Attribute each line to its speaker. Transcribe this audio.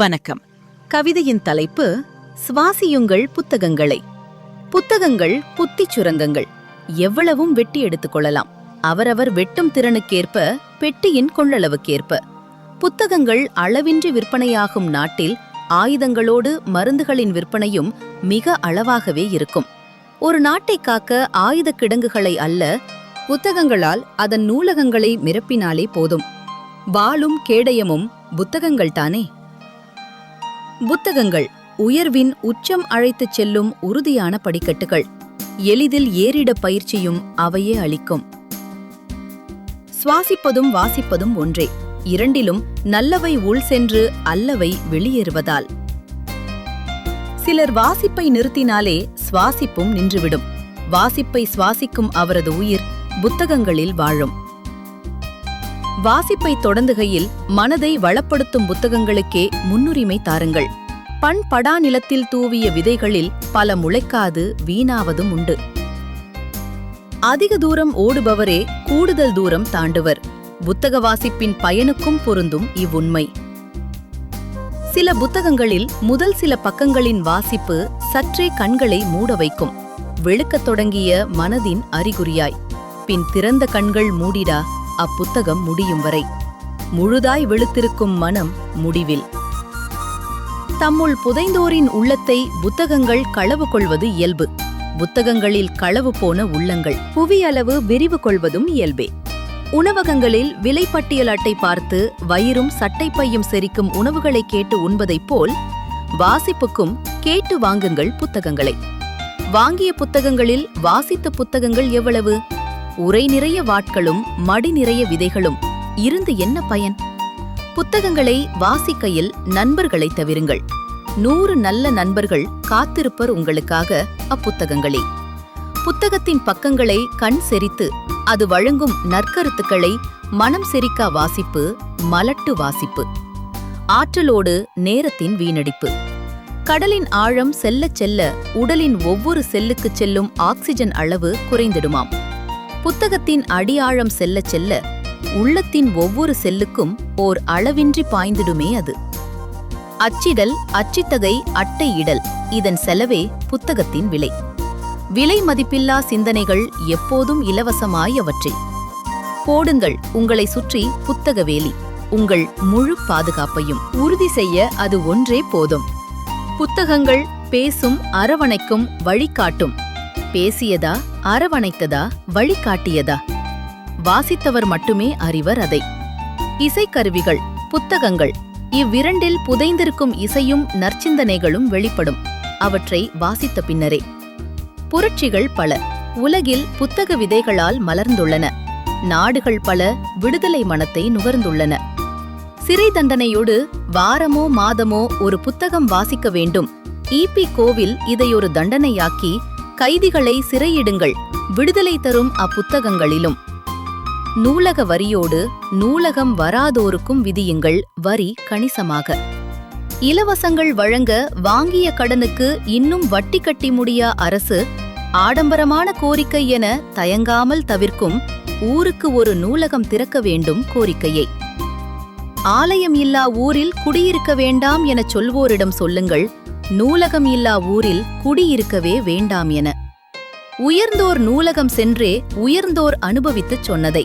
Speaker 1: வணக்கம். கவிதையின் தலைப்பு சுவாசியுங்கள் புத்தகங்களை. புத்தகங்கள் புத்திச் சுரங்கங்கள். எவ்வளவும் வெட்டி எடுத்துக் கொள்ளலாம். அவரவர் வெட்டும் திறனுக்கேற்ப, பெட்டியின் கொள்ளளவுக்கேற்ப. புத்தகங்கள் அளவின்றி விற்பனையாகும் நாட்டில் ஆயுதங்களோடு மருந்துகளின் விற்பனையும் மிக அளவாகவே இருக்கும். ஒரு நாட்டை காக்க ஆயுத கிடங்குகளை அல்ல, புத்தகங்களால் அதன் நூலகங்களை நிரப்பினாலே போதும். வாளும் கேடயமும் புத்தகங்கள்தானே. புத்தகங்கள் உயர்வின் உச்சம் அழைத்துச் செல்லும் உறுதியான படிக்கட்டுகள். எளிதில் ஏறிட பயிற்சியும் அவையே அளிக்கும். சுவாசிப்பதும் வாசிப்பதும் ஒன்றே. இரண்டிலும் நல்லவை உள் சென்று அல்லவை வெளியேறுவதால். சிலர் வாசிப்பை நிறுத்தினாலே சுவாசிப்பும் நின்றுவிடும். வாசிப்பை சுவாசிக்கும் அவரது உயிர் புத்தகங்களில் வாழும். வாசிப்பை தொடங்குகையில் மனதை வளப்படுத்தும் புத்தகங்களுக்கே முன்னுரிமை தாருங்கள். பண்படா நிலத்தில் தூவிய விதைகளில் பல முளைக்காது வீணாவதும் உண்டு. அதிக தூரம் ஓடுபவரே கூடுதல் தூரம் தாண்டுவர். புத்தக வாசிப்பின் பயனுக்கும் பொருந்தும் இவ்வுண்மை. சில புத்தகங்களில் முதல் சில பக்கங்களின் வாசிப்பு சற்றே கண்களை மூட வைக்கும். வெளுக்கத் தொடங்கிய மனதின் அறிகுறியாய். பின் திறந்த கண்கள் மூடிடா அப்புத்தகம் முடியும் வரை. முழுதாய் வெளுத்திருக்கும் மனம் முடிவில். தம்முள் புதைந்தோரின் உள்ளத்தை புத்தகங்கள் களவு கொள்வது இயல்பு. புத்தகங்களில் களவு போன உள்ளங்கள் புவியளவு விரிவு கொள்வதும் இயல்பே. உணவகங்களில் விலைப்பட்டியல் அட்டை பார்த்து வயிறும் சட்டைப்பையும் செரிக்கும் உணவுகளை கேட்டு உண்பதைப் போல் வாசிப்புக்கும் கேட்டு வாங்குங்கள் புத்தகங்களை. வாங்கிய புத்தகங்களில் வாசித்த புத்தகங்கள் எவ்வளவு? உரை நிறைய வாட்களும் மடி நிறைய விதைகளும் இருந்து என்ன பயன்? புத்தகங்களை வாசிக்கையில் நண்பர்களை தவிருங்கள். 100 நல்ல நண்பர்கள் காத்திருப்பர் உங்களுக்காக அப்புத்தகங்களே. புத்தகத்தின் பக்கங்களை கண் செரித்து அது வழங்கும் நற்கருத்துக்களை மனம் செரிக்கா வாசிப்பு மலட்டு வாசிப்பு. ஆற்றலோடு நேரத்தின் வீணடிப்பு. கடலின் ஆழம் செல்லச் செல்ல உடலின் ஒவ்வொரு செல்லுக்குச் செல்லும் ஆக்சிஜன் அளவு குறைந்திடுமாம். புத்தகத்தின் அடியாழம் செல்லச் செல்ல உள்ளத்தின் ஒவ்வொரு செல்லுக்கும் ஓர் அளவின்றி பாய்ந்திடுமே அது. அச்சிடல், அச்சிட்டகை, அட்டை இடல், இதன் செலவே புத்தகத்தின் விலை. விலை மதிப்பில்லா சிந்தனைகள் எப்போதும் இலவசமாய் அவற்றில். போடுங்கள் உங்களை சுற்றி புத்தக வேலி. உங்கள் முழு பாதுகாப்பையும் உறுதி செய்ய அது ஒன்றே போதும். புத்தகங்கள் பேசும், அரவணைக்கும், வழிகாட்டும். பேசியதா, அரவணைத்ததா, வழிகாட்டியதா? வாசித்தவர் மட்டுமே அறிவர் அதை. இசைக்கருவிகள், புத்தகங்கள், இவ்விரண்டில் புதைந்திருக்கும் இசையும் நற்சிந்தனைகளும் வெளிப்படும். அவற்றை வாசித்த பின்னரே. புரட்சிகள் பல உலகில் புத்தக விதைகளால் மலர்ந்துள்ளன. நாடுகள் பல விடுதலை மனத்தை நுகர்ந்துள்ளன. சிறை தண்டனையோடு வாரமோ மாதமோ ஒரு புத்தகம் வாசிக்க வேண்டும். ஈபி கோவில் இதையொரு தண்டனையாக்கி கைதிகளை சிறையிடுங்கள், விடுதலை தரும் அப்புத்தகங்களிலும். நூலக வரியோடு நூலகம் வராதோருக்கும் விதியுங்கள் வரி கணிசமாக. இலவசங்கள் வழங்க வாங்கிய கடனுக்கு இன்னும் வட்டி கட்டி முடியா அரசு ஆடம்பரமான கோரிக்கை என தயங்காமல் தவிர்க்கும் ஊருக்கு ஒரு நூலகம் திறக்க வேண்டும் கோரிக்கையை. ஆலயம் இல்லா ஊரில் குடியிருக்க வேண்டாம் எனச் சொல்வோரிடம் சொல்லுங்கள், நூலகம் இல்லா ஊரில் குடியிருக்கவே வேண்டாம் என. உயர்ந்தோர் நூலகம் சென்றே உயர்ந்தோர் அனுபவித்துச் சொன்னதை.